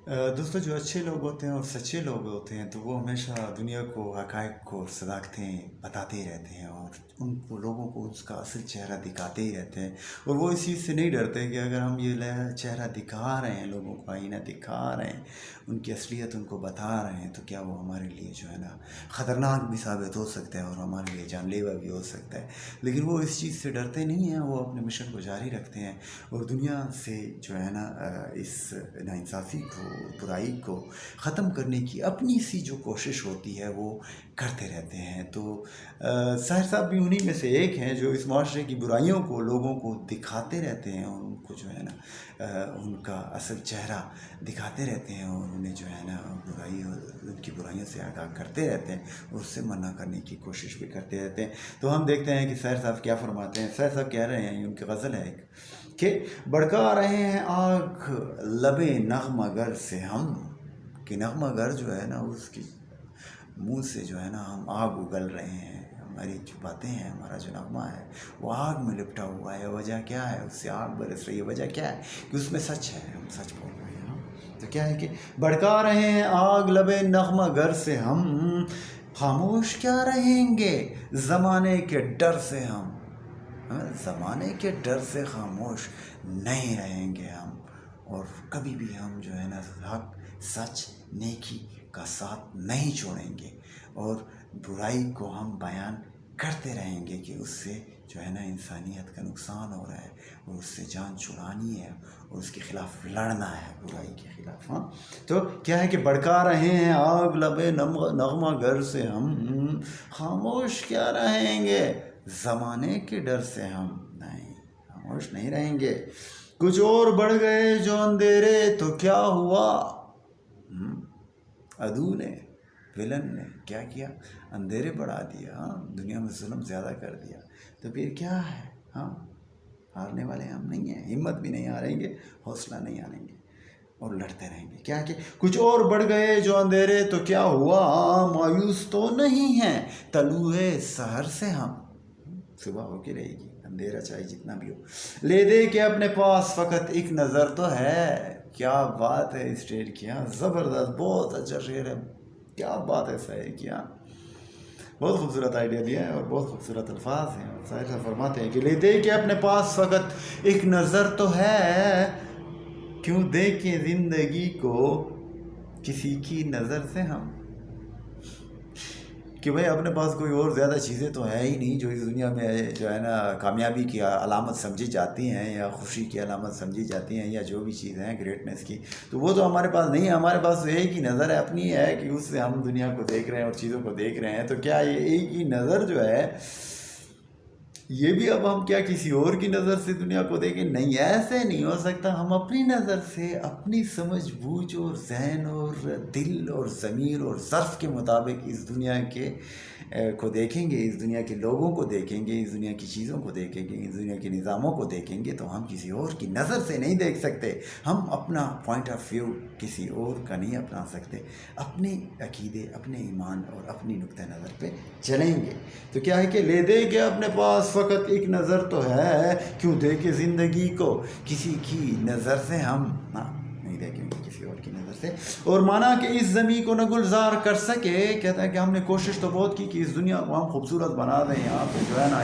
دوستو، جو اچھے لوگ ہوتے ہیں اور سچے لوگ ہوتے ہیں تو وہ ہمیشہ دنیا کو، حقائق کو، صداقتیں بتاتے ہی رہتے ہیں اور ان کو لوگوں کو اس کا اصل چہرہ دکھاتے ہی رہتے ہیں. اور وہ اس چیز سے نہیں ڈرتے کہ اگر ہم یہ چہرہ دکھا رہے ہیں، لوگوں کو آئینہ دکھا رہے ہیں، ان کی اصلیت ان کو بتا رہے ہیں، تو کیا وہ ہمارے لیے جو ہے نا خطرناک بھی ثابت ہو سکتا ہے اور ہمارے لیے جان لیوا بھی ہو سکتا ہے. لیکن وہ اس چیز سے ڈرتے نہیں ہیں، وہ اپنے مشن کو جاری رکھتے ہیں اور دنیا سے جو ہے نا اس ناانصافی کو، برائی کو ختم کرنے کی اپنی سی جو کوشش ہوتی ہے وہ کرتے رہتے ہیں. تو ساحر صاحب بھی انہی میں سے ایک ہیں جو اس معاشرے کی برائیوں کو لوگوں کو دکھاتے رہتے ہیں اور ان کو جو ہے نا ان کا اصل چہرہ دکھاتے رہتے ہیں اور انہیں جو ہے نا ان کی برائیوں سے آگاہ کرتے رہتے ہیں اور اس سے منع کرنے کی کوشش بھی کرتے رہتے ہیں. تو ہم دیکھتے ہیں کہ ساحر صاحب کیا فرماتے ہیں. ساحر صاحب کہہ رہے ہیں، ان کی غزل ہے ایک کہ بڑکا رہے ہیں آنکھ لبے نغمہ گر سے ہم، کہ نغمہ گر جو ہے نا اس کی منہ سے جو ہے نا ہم آگ اگل رہے ہیں. ہماری جو باتیں ہیں، ہمارا جو نغمہ ہے وہ آگ میں لپٹا ہوا ہے. وجہ کیا ہے؟ اس سے آگ برس رہی ہے. وجہ کیا ہے؟ کہ اس میں سچ ہے، ہم سچ بول رہے ہیں. تو کیا ہے کہ بڑکا رہے ہیں آگ لبے نغمہ گر سے ہم، خاموش کیا رہیں گے زمانے کے ڈر سے ہم. زمانے کے ڈر سے خاموش نہیں رہیں گے ہم، اور کبھی بھی ہم جو ہے نا حق، سچ، نیکی کا ساتھ نہیں چھوڑیں گے اور برائی کو ہم بیان کرتے رہیں گے کہ اس سے جو ہے نا انسانیت کا نقصان ہو رہا ہے اور اس سے جان چھڑانی ہے اور اس کے خلاف لڑنا ہے، برائی کے خلاف. تو کیا ہے کہ بڑکا رہے ہیں آگ لبے نغمہ گر سے ہم، خاموش کیا رہیں گے زمانے کے ڈر سے ہم. نہیں، خاموش نہیں رہیں گے. کچھ اور بڑھ گئے جو اندھیرے تو کیا ہوا. عدو نے، ویلن نے کیا کیا؟ اندھیرے بڑھا دیا، دنیا میں ظلم زیادہ کر دیا. تو پھر کیا ہے؟ ہارنے والے ہم نہیں ہیں، ہمت بھی نہیں ہاریں گے، حوصلہ نہیں ہاریں گے اور لڑتے رہیں گے. کیا کہ کچھ اور بڑھ گئے جو اندھیرے تو کیا ہوا، مایوس تو نہیں ہیں طلوع سحر سے ہم. صبح ہو کے رہے گی، اندھیرا چاہے جتنا بھی ہو. لے دے کے اپنے پاس فقط ایک نظر تو ہے. کیا بات ہے اس شعر کی، زبردست، بہت اچھا شعر ہے. کیا بات ہے شاعر کی. بہت خوبصورت آئیڈیا دیا ہے اور بہت خوبصورت الفاظ ہیں. اور شاعر صاحب فرماتے ہیں کہ لے دے کے اپنے پاس فقط ایک نظر تو ہے، کیوں دیکھیں زندگی کو کسی کی نظر سے ہم. کہ بھائی اپنے پاس کوئی اور زیادہ چیزیں تو ہے ہی نہیں جو اس دنیا میں جو ہے نا کامیابی کی علامت سمجھی جاتی ہیں یا خوشی کی علامت سمجھی جاتی ہیں یا جو بھی چیزیں ہیں گریٹنس کی، تو وہ تو ہمارے پاس نہیں ہے. ہمارے پاس ایک ہی نظر ہے، اپنی ہے، کہ اس سے ہم دنیا کو دیکھ رہے ہیں اور چیزوں کو دیکھ رہے ہیں. تو کیا یہ ایک ہی نظر جو ہے یہ بھی اب ہم کیا کسی اور کی نظر سے دنیا کو دیکھیں؟ نہیں، ایسے نہیں ہو سکتا. ہم اپنی نظر سے، اپنی سمجھ بوجھ اور ذہن اور دل اور ضمیر اور ظرف کے مطابق اس دنیا کے کو دیکھیں گے، اس دنیا کے لوگوں کو دیکھیں گے، اس دنیا کی چیزوں کو دیکھیں گے، اس دنیا کے نظاموں کو دیکھیں گے. تو ہم کسی اور کی نظر سے نہیں دیکھ سکتے. ہم اپنا پوائنٹ آف ویو کسی اور کا نہیں اپنا سکتے. اپنے عقیدے، اپنے ایمان اور اپنی نقطہ نظر پہ چلیں گے. تو کیا ہے کہ لے دے کے اپنے پاس فقط ایک نظر تو ہے، کیوں دیکھے زندگی کو کسی کی نظر سے ہم. نہیں دیکھیں گے کسی اور کی نظر سے. اور مانا کہ اس زمین کو نہ گلزار کر سکے. کہتا ہے کہ ہم نے کوشش تو بہت کی کہ اس دنیا کو ہم خوبصورت بنا دیں. یہاں پہ جو ہے نا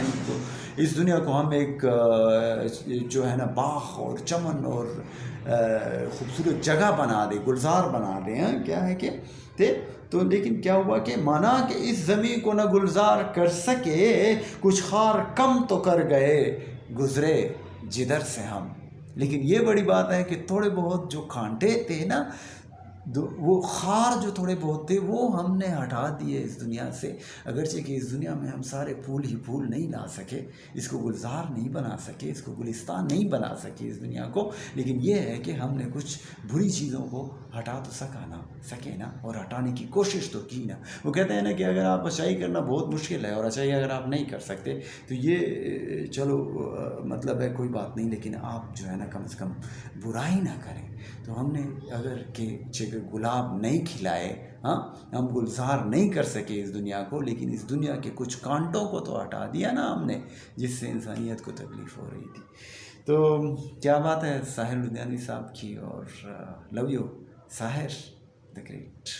اس دنیا کو ہم ایک جو ہے نا باغ اور چمن اور خوبصورت جگہ بنا دیں، گلزار بنا دیں. کیا ہے کہ تو لیکن کیا ہوا کہ مانا کہ اس زمین کو نہ گلزار کر سکے، کچھ خار کم تو کر گئے گزرے جدھر سے ہم. لیکن یہ بڑی بات ہے کہ تھوڑے بہت جو کانٹے تھے نا، وہ خار جو تھوڑے بہت تھے وہ ہم نے ہٹا دیے اس دنیا سے. اگرچہ کہ اس دنیا میں ہم سارے پھول ہی پھول نہیں لا سکے، اس کو گلزار نہیں بنا سکے، اس کو گلستان نہیں بنا سکے اس دنیا کو، لیکن یہ ہے کہ ہم نے کچھ بری چیزوں کو ہٹا تو سکے نا اور ہٹانے کی کوشش تو کی نا. وہ کہتے ہیں نا کہ اگر آپ اچھائی کرنا بہت مشکل ہے اور اچھائی اگر آپ نہیں کر سکتے تو یہ چلو مطلب ہے کوئی بات نہیں، لیکن آپ جو ہے نا کم سے کم برائی نہ کریں. تو ہم نے اگر کہ گلاب نہیں کھلائے، ہم گلزار نہیں کر سکے اس دنیا کو، لیکن اس دنیا کے کچھ کانٹوں کو تو ہٹا دیا نا ہم نے، جس سے انسانیت کو تکلیف ہو رہی تھی. تو کیا بات ہے ساحر لدھیانوی صاحب کی. اور love you. Sahir the Great.